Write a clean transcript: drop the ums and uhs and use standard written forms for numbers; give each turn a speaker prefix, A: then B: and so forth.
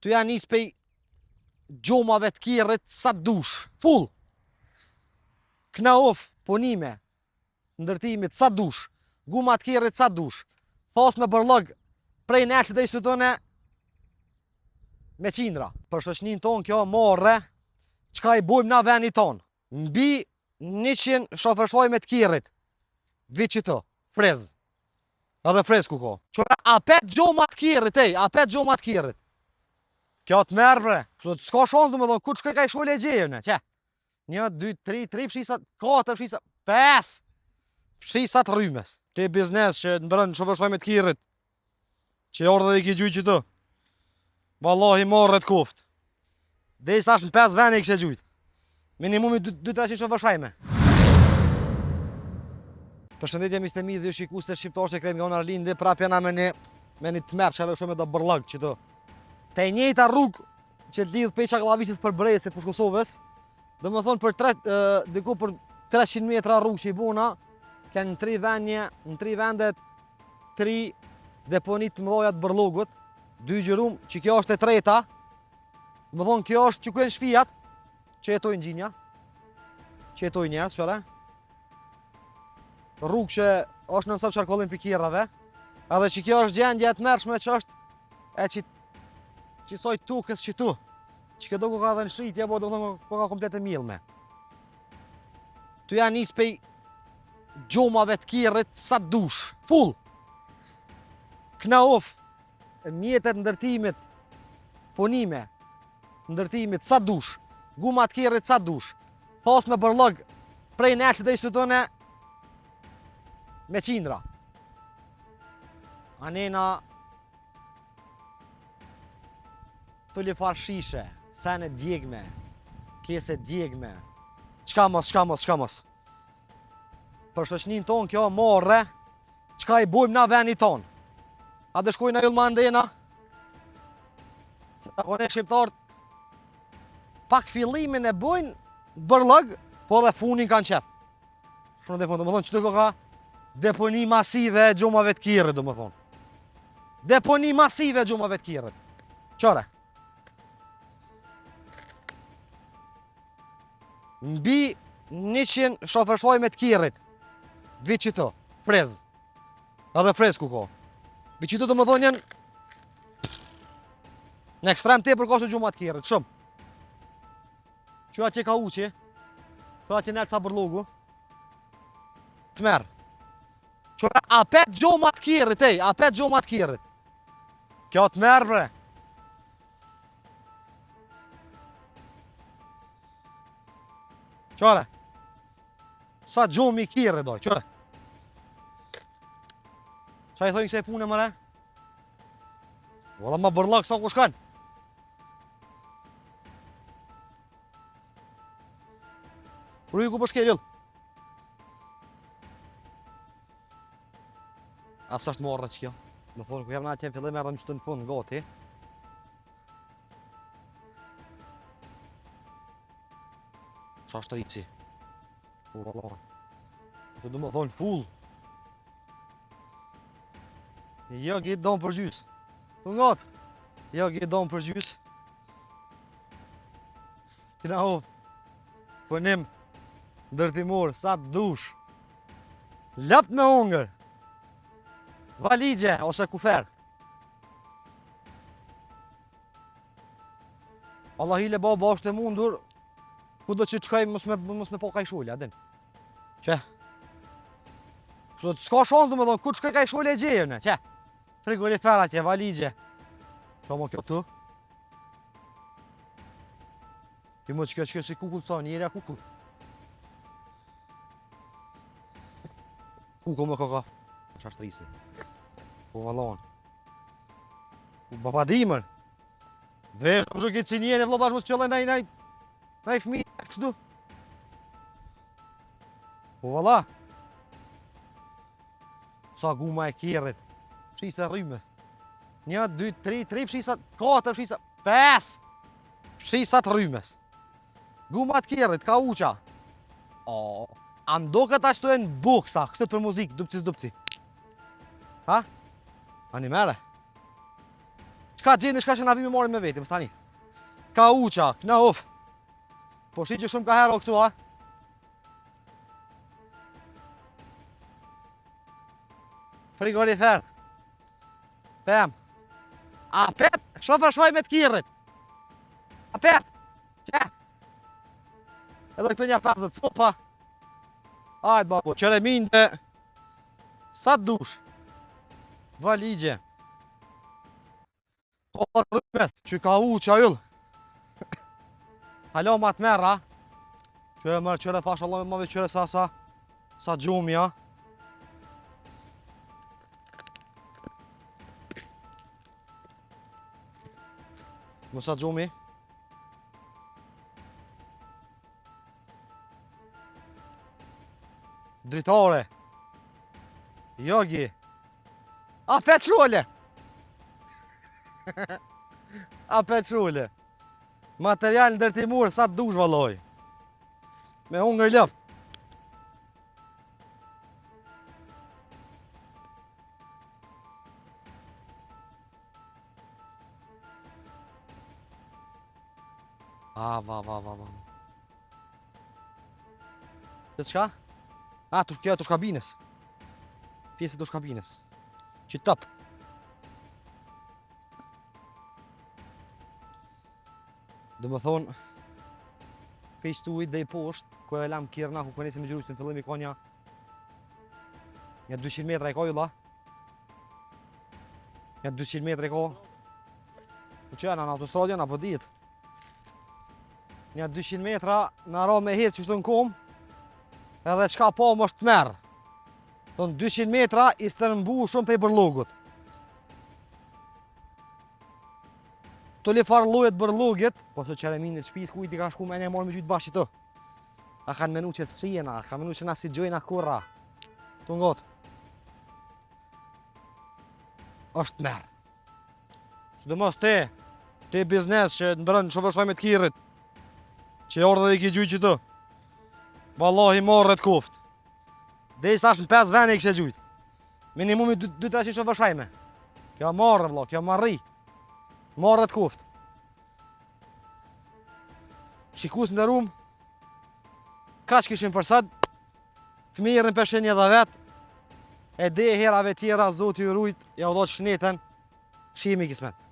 A: Të janë nis pej gjomave të kirrit sa dush. Full. Knaof, punime, ndërtimit sa dush. Guma të kirrit sa dush. Fas me bërlog prej neqë dhe istutone me qindra. Për shoqnin ton kjo morre qka i bujmë na veni ton. Mbi 100 shofërshoj me të kirrit. Vi që të, frez. Edhe frez ku ko. Qora, a 5 gjoma të kirrit, a 5 gjoma të kirrit. Kjo të merë bre. S'ka shans du me thonë, ku qëkaj ka i shole e gjejëne, që? 1, 2, 3, 3 fshisat, 4 fshisat, 5 fshisat rrymes. Te biznes që ndërën shofërshoj me të kirrit. Që orë dhe i ki gjujt që të. Wallahi morret kuft. Dhe i sash në 5 vene i kështë gjujt. Minimumi 2-3 shofërshojme. Përshëndetje mislemi dhe shikues shqiptar që krejt nga unë Arlindi, prap jena me një të merë që shumë do bërlëg që të. Te njëjta rrugë që të lidh pej Çakallavicës për Bresit fush Kosovës, do më thonë për diku për 300 metra rrugë që i buna, kanë në 3 vende 3 deponit të mëdha të bërllogut, 2 gjërum që kjo është e treta. Do më thonë kjo është që ku janë shtëpiat, që jetojnë gjinja, që jetojnë njerëz, çfarë? Rrugë që është në nësëp qarkollin për kirrave, edhe që kjo është gjendje e të mërshme që është e që soj tukës që tu, që këdo ku ka dhe në shritje, po do më thonë ku ka komplet e milme. Tu janë nis pej gjomave të kirrit sa dush, full. Knaof, mjetet ndërtimit, punime, ndërtimit sa dush, guma të kirrit sa dush, fas me bërlog prej neqë dhe istutone me qindra. Anena të lifar shishe, sene djegme, kese djegme. Qka mos. Për shoqnin ton kjo morre, qka i bujmë na veni ton. A dhe shkojnë a jullë mandena? Se ta kone shqiptarët, pak fillimin e bujnë bërlëg, po dhe funin kanë qef. Shumë dhe fundë, do më thonë që të ka deponi masive e gjomave të kirrit, do më thonë. Deponi masive e gjomave të kirrit. Qore? Mbi 100 shofërshoj me të kirrit. Vi që të, frez. Edhe frez ku ko. Vi që të do më thonë janë në ekstrem te për kosë gjumat të kirrit, shumë. Që atje ka uqi, që atje nelë sa bërlogu. Të merë. Qora, a 5 gjoma të kirrit, a 5 gjoma të kirrit. Kjo të merë bre. Qore, sa gjomi i kirrit doj, qore. Qa i thojnë këse e pune mëre? Valla ma bërlak sa ku shkan. Rujë ku për shkerill. Asa është morre që kjo. Më thonë, ku jem në atje në fillim erdhëm qëtë në fund, gati. Qa është të rritësi? Po, valla. Këtë du më thonë full. Jo, gjithë donë për gjys. Të ngatë. Jo, gjithë donë për gjys. Kina hov. Fënim. Ndërtimur, sa të dush. Lapt me hungër. Valigje, ose kufer. Allah hile baba është e mundur. Ku do që të qkaj mos me po ka i shullë, adin. Që? S'ka shans du me thonë, ku të qkaj ka i shullë e gjejëne, që? Frigorifer atje, valigje. Qa mo kjo tu? I më që kjo si kukull sa, njëri a kukull. Kukull më ka. Qa është risi? Po valon. Po babadimër. Dhe është këtë si njëri, vlo bashkë mos qëllë na i fmi, këtë du. Po valla. Sa guma e kirrit. Fshisa rrymes. 1, 2, 3, 3 fshisat, 4 fshisat, 5 fshisat rrymes. Guma të kirrit, ka uqa. O, a mdo këta ashtu e në buksa, kështët për muzikë, dupci s'dupci. Ha? Ani mere. Qka gjeni, shka që na vimi marim me vetim, stani. Ka uqa, këna uf. Po shi që shumë ka hero këtu, a? Frigorifer. Pem. A pet, shumë përshoj me të kirrit. A pet. Qe. Edhe këtu një 50 copa. Ajde babo, qëre minde. Sa të dush. Valigje. Ko të rëmet, që ka uqa yll. Halo ma të merra. Qëre mërë, qëre pasha Allah me mave qëre sa gjumja. Mësa gjumi. Dritare. Jogi. A petrole. A petrole. Material ndërtimur sa të dush valloj. Me hungër lëp. Va. Këtë qka? Kjo të shkabines. Pjesë të shkabines. Që top. Dhe më thonë, pejshtu ujtë dhe i poshtë, ku e lam kirna, ku kënesi me gjurusë në fillim i ka një 200 metra i ka julla. Një 200 metra i ka. Ku qena në autostradjen, apo ditë. Një 200 metra në ra me hecë që shtu në kom, edhe qka po më është merë. Thonë 200 metra i stërmbu shumë pej bërlogut. Të li farë lojet bërlogit, po së qereminit shpis ku i ti ka shku me një marrë me gjytë bashkë të. A kanë menu që të shijena, kanë menu që na si gjojna kurra. Të ngotë. është merë. Së dhe mos te biznes që ndërën shofërshoj me të kirit, që orë dhe i ki gjujtë që të. Wallahi marrët kuft. Dhe i sash në 5 vene i kështë gjujtë. Minimumi 2-300 shofërshojme. Kjo marrë vlo, kjo marri. Marrët kuft. Shikus në dërum, ka që kishim përsad, të mirën për shenje dhe vetë, e dhe herave tjera, Zotë ju rujt, ja u dhot shnetën, shimi kismet.